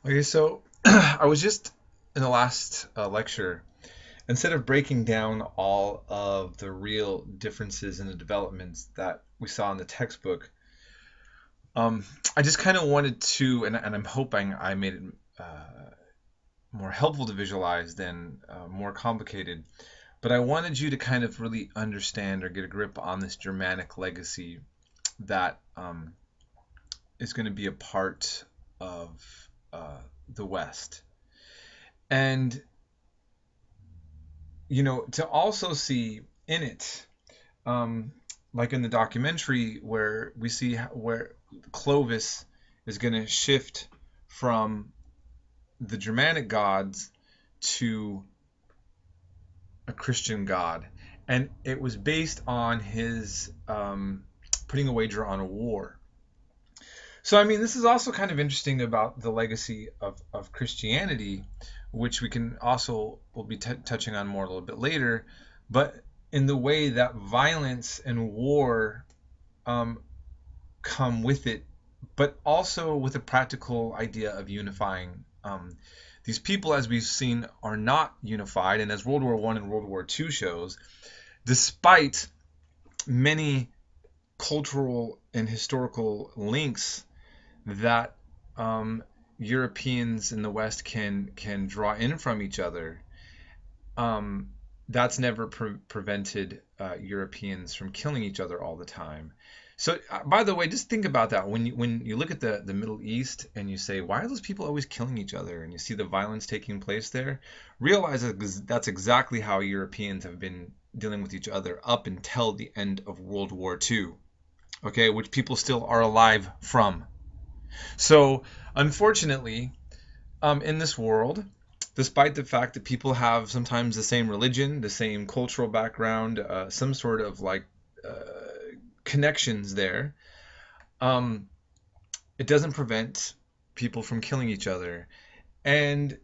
Okay, so I was just in the last lecture, instead of breaking down all of the real differences in the developments that we saw in the textbook, um, I just kind of wanted to, and I'm hoping I made it more helpful to visualize than more complicated, but I wanted you to kind of really understand or get a grip on this Germanic legacy that is going to be a part of the West. And to also see in it, um, like in the documentary, where we see where Clovis is going to shift from the Germanic gods to a Christian god, and it was based on his putting a wager on a war. So, I mean, this is also kind of interesting about the legacy of Christianity, which we can also will be touching on more a little bit later, but in the way that violence and war um, come with it, but also with a practical idea of unifying. These people, as we've seen, are not unified, and as World War I and World War II shows, despite many cultural and historical links that Europeans in the West can draw in from each other, um, that's never prevented Europeans from killing each other all the time. So, by the way, just think about that when you look at the Middle East and you say, why are those people always killing each other? And you see the violence taking place there. Realize that that's exactly how Europeans have been dealing with each other up until the end of World War II. Okay, which people still are alive from. So, unfortunately, in this world, despite the fact that people have sometimes the same religion, the same cultural background, some sort of like connections there, um, it doesn't prevent people from killing each other. And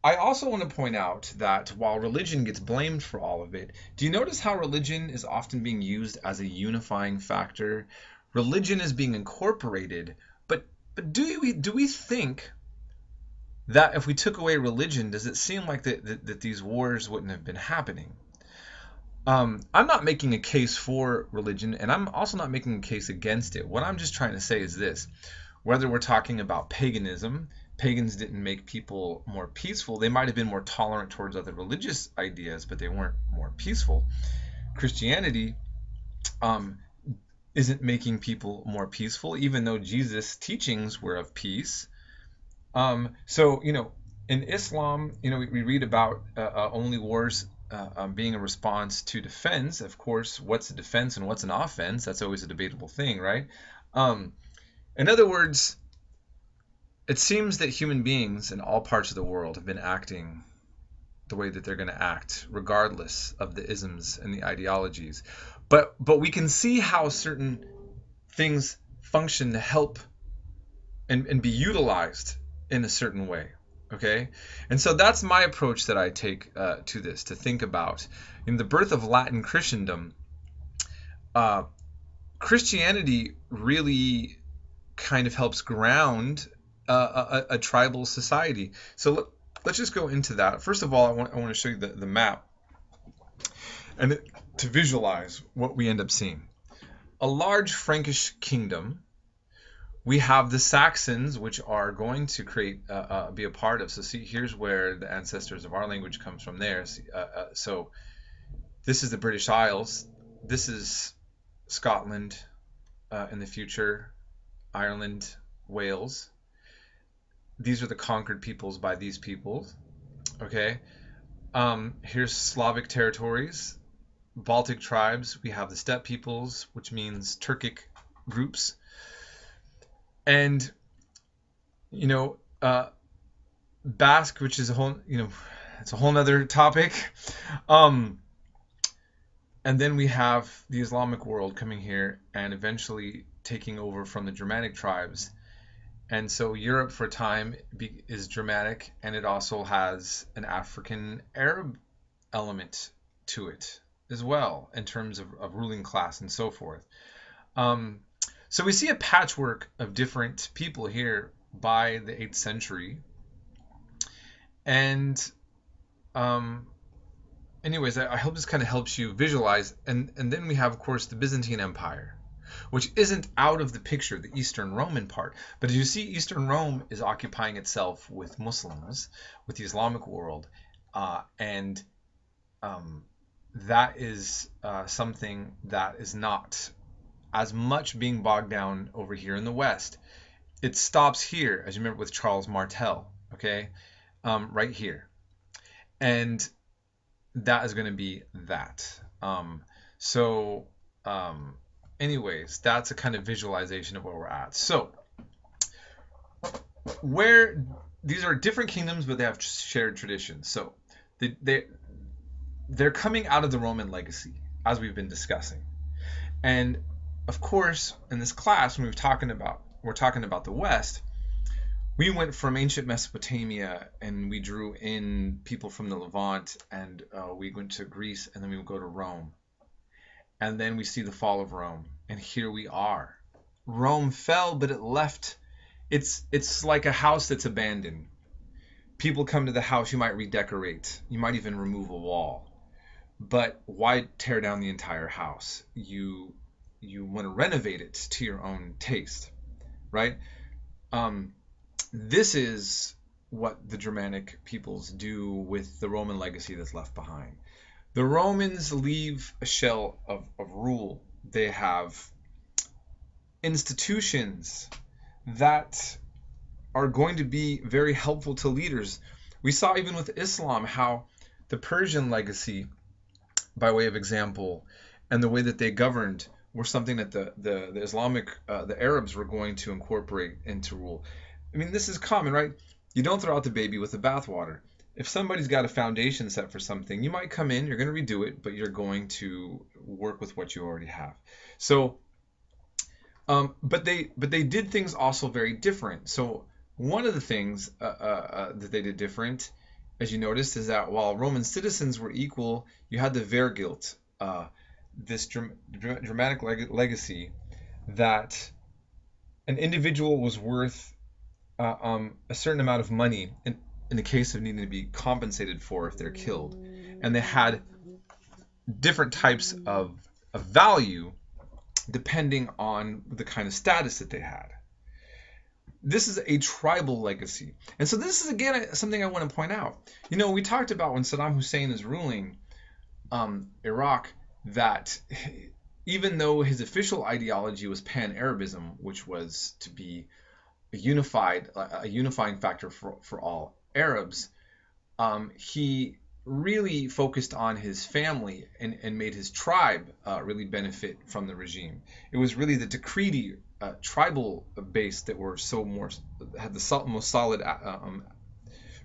I also want to point out that while religion gets blamed for all of it, do you notice how religion is often being used as a unifying factor? Religion is being incorporated, but do we think that if we took away religion, does it seem like that these wars wouldn't have been happening? I'm not making a case for religion, and I'm also not making a case against it. What I'm just trying to say is this: whether we're talking about paganism, pagans didn't make people more peaceful. They might have been more tolerant towards other religious ideas, but they weren't more peaceful. Christianity um, isn't making people more peaceful, even though Jesus' teachings were of peace. So, in Islam, we read about only wars being a response to defense. Of course, what's a defense and what's an offense? That's always a debatable thing, right? Um, in other words, it seems that human beings in all parts of the world have been acting the way that they're going to act, regardless of the isms and the ideologies. But we can see how certain things function to help and be utilized in a certain way. Okay, and so that's my approach that I take to this, to think about in the birth of Latin Christendom. uh, Christianity really kind of helps ground a tribal society. So let's just go into that. First of all, I want to show you the map, and to visualize what we end up seeing: a large Frankish kingdom. We have the Saxons, which are going to be a part of. So see, here's where the ancestors of our language comes from. There. So this is the British Isles. This is Scotland in the future, Ireland, Wales. These are the conquered peoples by these peoples. Okay. Here's Slavic territories, Baltic tribes. We have the steppe peoples, which means Turkic groups. And you know, Basque, which is it's a whole nother topic. Um, and then we have the Islamic world coming here and eventually taking over from the Germanic tribes. And so Europe for a time is Germanic, and it also has an African Arab element to it as well in terms of ruling class and so forth. Um, so we see a patchwork of different people here, by the 8th century. And um, anyways, I hope this kind of helps you visualize. And then we have, of course, the Byzantine Empire, which isn't out of the picture, the Eastern Roman part. But as you see, Eastern Rome is occupying itself with Muslims, with the Islamic world, and that is something that is not as much being bogged down over here in the West. It stops here, as you remember with Charles Martel, okay, right here, and that is going to be that. So, anyways, that's a kind of visualization of where we're at. So, where these are different kingdoms, but they have shared traditions. So, they're coming out of the Roman legacy, as we've been discussing. And of course, in this class, when we're talking about the West, we went from ancient Mesopotamia and we drew in people from the Levant, and we went to Greece, and then we would go to Rome. And then we see the fall of Rome, and here we are. Rome fell, but it left. It's like a house that's abandoned. People come to the house, you might redecorate, you might even remove a wall. But why tear down the entire house? You want to renovate it to your own taste, right? This is what the Germanic peoples do with the Roman legacy that's left behind. The Romans leave a shell of rule. They have institutions that are going to be very helpful to leaders. We saw even with Islam how the Persian legacy, by way of example, and the way that they governed were something that the Islamic, the Arabs were going to incorporate into rule. I mean, this is common, right? You don't throw out the baby with the bathwater. If somebody's got a foundation set for something, you might come in, you're going to redo it, but you're going to work with what you already have. So, but they did things also very different. So one of the things that they did different, as you noticed, is that while Roman citizens were equal, you had the Wehrgilt, this Germanic legacy that an individual was worth a certain amount of money in the case of needing to be compensated for if they're killed. And they had different types of value depending on the kind of status that they had. This is a tribal legacy. And so this is, again, something I want to point out. You know, we talked about when Saddam Hussein is ruling Iraq, that even though his official ideology was pan-Arabism, which was to be a unifying factor for all Arabs, he really focused on his family and made his tribe really benefit from the regime. It was really the Decreti tribal base that were had the most solid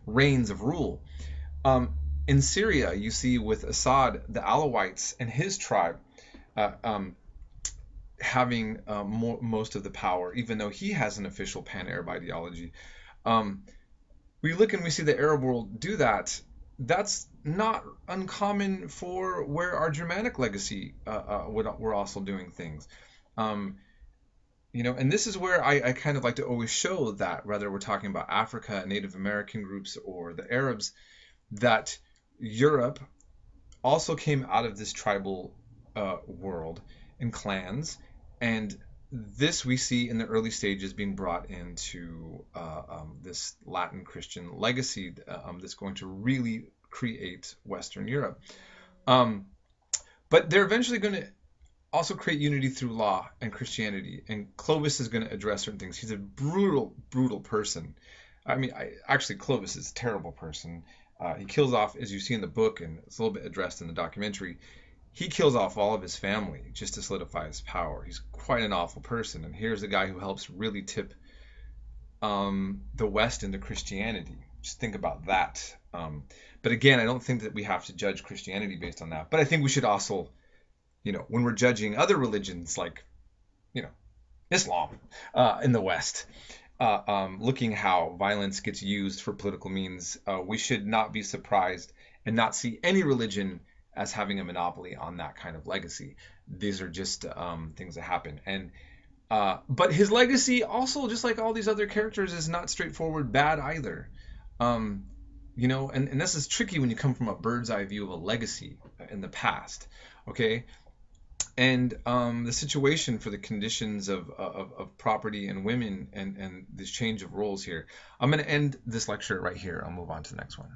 reigns of rule. In Syria, you see with Assad, the Alawites and his tribe having most of the power, even though he has an official pan-Arab ideology. We look and we see the Arab world do that. That's not uncommon for where our Germanic legacy we're also doing things. You know, and this is where I kind of like to always show that, whether we're talking about Africa, Native American groups, or the Arabs, that Europe also came out of this tribal world in clans, and this we see in the early stages being brought into this Latin Christian legacy that's going to really create Western Europe. But they're eventually going to also create unity through law and Christianity. And Clovis is going to address certain things. He's a brutal, brutal person. I mean, actually, Clovis is a terrible person. He kills off, as you see in the book, and it's a little bit addressed in the documentary, he kills off all of his family just to solidify his power. He's quite an awful person. And here's a guy who helps really tip the West into Christianity. Just think about that. But again, I don't think that we have to judge Christianity based on that. But I think we should also, you know, when we're judging other religions like, you know, Islam in the West, looking how violence gets used for political means, we should not be surprised and not see any religion as having a monopoly on that kind of legacy. These are just things that happen. And But his legacy also, just like all these other characters, is not straightforward bad either. Um, and this is tricky when you come from a bird's eye view of a legacy in the past. Okay, and the situation for the conditions of property and women and this change of roles here. I'm going to end this lecture right here. I'll move on to the next one.